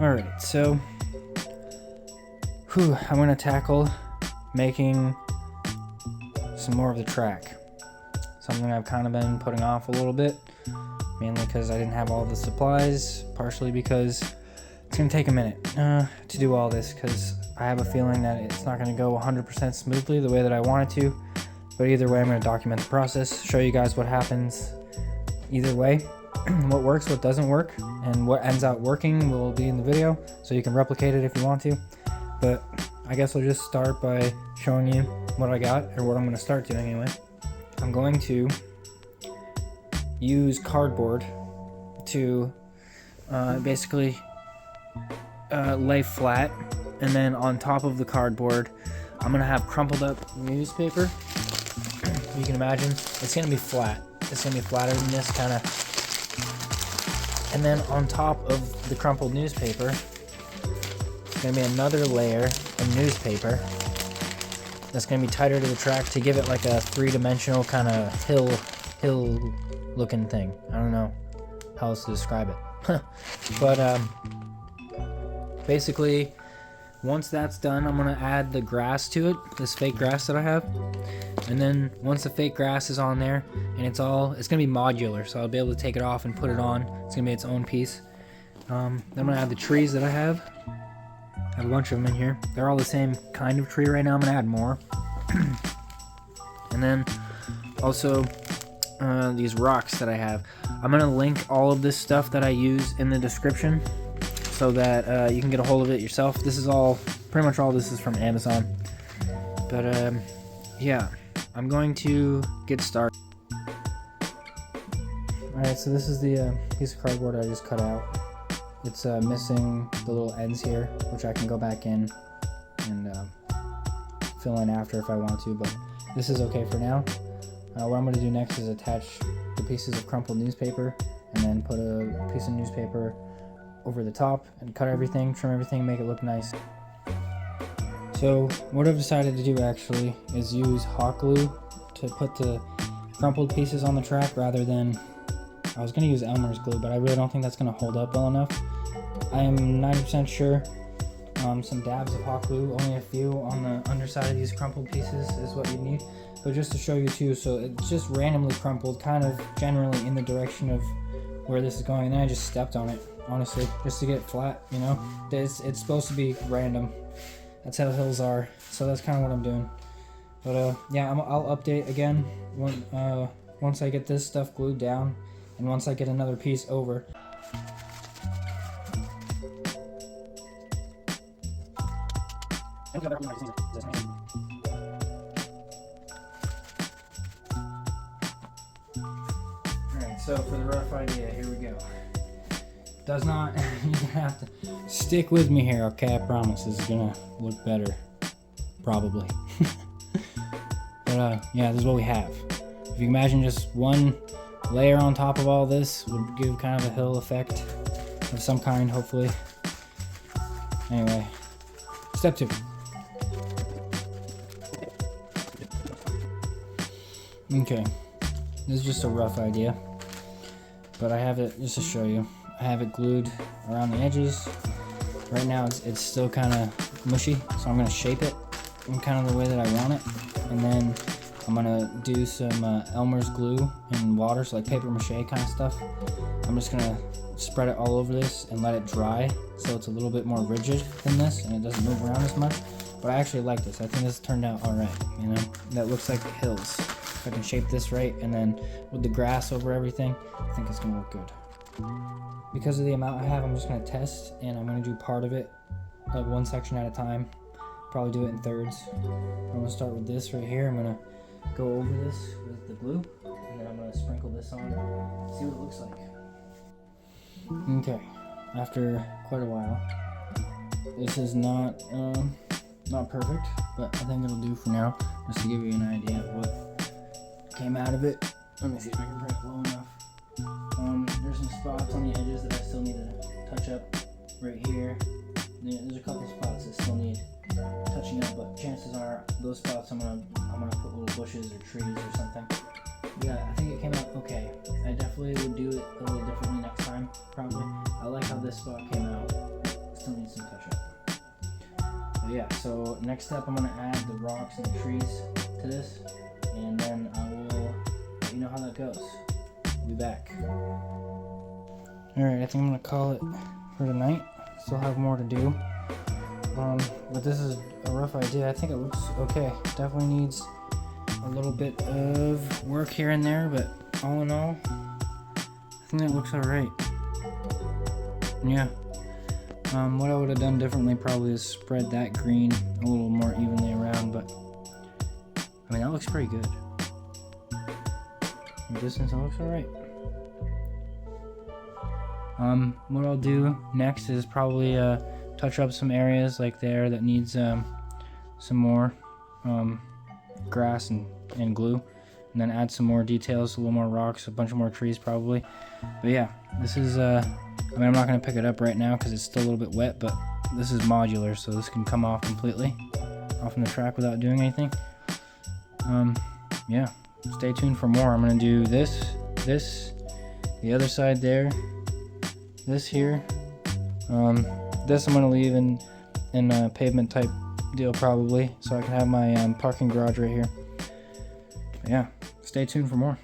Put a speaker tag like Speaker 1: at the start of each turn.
Speaker 1: Alright, so I'm going to tackle making some more of the track. Something I've kind of been putting off a little bit, mainly because I didn't have all the supplies, partially because it's going to take a minute to do all this, because I have a feeling that it's not going to go 100% smoothly the way that I want it to. But either way, I'm going to document the process, show you guys what happens either way, what works, what doesn't work, and what ends up working will be in the video, so you can replicate it if you want to. But I guess I'll just start by showing you what I got, or what I'm going to start doing anyway. I'm going to use cardboard to basically lay flat, and then on top of the cardboard I'm going to have crumpled up newspaper. You can imagine it's going to be flat. It's going to be flatter than this kind of. And then on top of the crumpled newspaper, it's going to be another layer of newspaper that's going to be tighter to the track to give it like a three-dimensional kind of hill looking thing. I don't know how else to describe it. But basically, once that's done, I'm going to add the grass to it, this fake grass that I have. And then once the fake grass is on there, and it's going to be modular, so I'll be able to take it off and put it on. It's going to be its own piece. Then I'm going to add the trees that I have. I have a bunch of them in here. They're all the same kind of tree right now. I'm going to add more. And then also these rocks that I have. I'm going to link all of this stuff that I use in the description so that you can get a hold of it yourself. This is all, pretty much all this is from Amazon. But yeah, I'm going to get started. Alright, so this is the piece of cardboard I just cut out. It's missing the little ends here, which I can go back in and fill in after if I want to, but this is okay for now. What I'm going to do next is attach the pieces of crumpled newspaper, and then put a piece of newspaper over the top and cut everything, trim everything, make it look nice. So what I've decided to do actually is use hot glue to put the crumpled pieces on the track, rather than, I was going to use Elmer's glue, but I really don't think that's going to hold up well enough. I am 90% sure some dabs of hot glue, only a few on the underside of these crumpled pieces is what you need. But just to show you too, so it's just randomly crumpled, kind of generally in the direction of where this is going, and then I just stepped on it, honestly, just to get it flat, you know? It's supposed to be random. That's how hills are, so that's kind of what I'm doing. But yeah, I'll update again once I get this stuff glued down, and once I get another piece over. Alright, so for the rough idea, here we go. Does not, you're gonna have to stick with me here, okay? I promise this is gonna look better, probably. But yeah, this is what we have. If you imagine just one layer on top of all this would give kind of a hill effect of some kind, hopefully. Anyway, step 2. Okay, this is just a rough idea, but I have it just to show you. I have it glued around the edges. Right now it's still kind of mushy, so I'm going to shape it in kind of the way that I want it. And then I'm going to do some Elmer's glue and water, so like paper mache kind of stuff. I'm just going to spread it all over this and let it dry so it's a little bit more rigid than this and it doesn't move around as much. But I actually like this. I think this turned out alright, you know? That looks like hills. If I can shape this right, and then with the grass over everything, I think it's going to look good. Because of the amount I have, I'm just going to test, and I'm going to do part of it, like one section at a time. Probably do it in thirds. I'm going to start with this right here. I'm going to go over this with the glue, and then I'm going to sprinkle this on, see what it looks like. Okay, after quite a while, this is not perfect, but I think it'll do for now, just to give you an idea of what came out of it. Let me see if I can bring it low enough. There's some spots on the edges that I still need to touch up right here. There's a couple spots that still need touching up, but chances are those spots I'm gonna put little bushes or trees or something. Yeah, I think it came out okay. I definitely would do it a little differently next time, probably. I like how this spot came out. still needs some touch up. But yeah, so next step, I'm gonna add the rocks and the trees to this, and then I will let you know how that goes. I'll be back. Alright, I think I'm gonna call it for tonight. Still have more to do. But this is a rough idea. I think it looks okay. Definitely needs a little bit of work here and there, but all in all, I think that looks alright. Yeah. What I would have done differently probably is spread that green a little more evenly around, but I mean, that looks pretty good. From a distance, it looks alright. What I'll do next is probably touch up some areas like there that needs some more grass and glue, and then add some more details, a little more rocks, a bunch of more trees probably. But yeah, this is I mean, I'm not going to pick it up right now because it's still a little bit wet, but this is modular, so this can come off completely off from the track without doing anything. Yeah, stay tuned for more. I'm going to do this, the other side there, this here. This I'm going to leave in a pavement type deal probably, so I can have my parking garage right here. But yeah, stay tuned for more.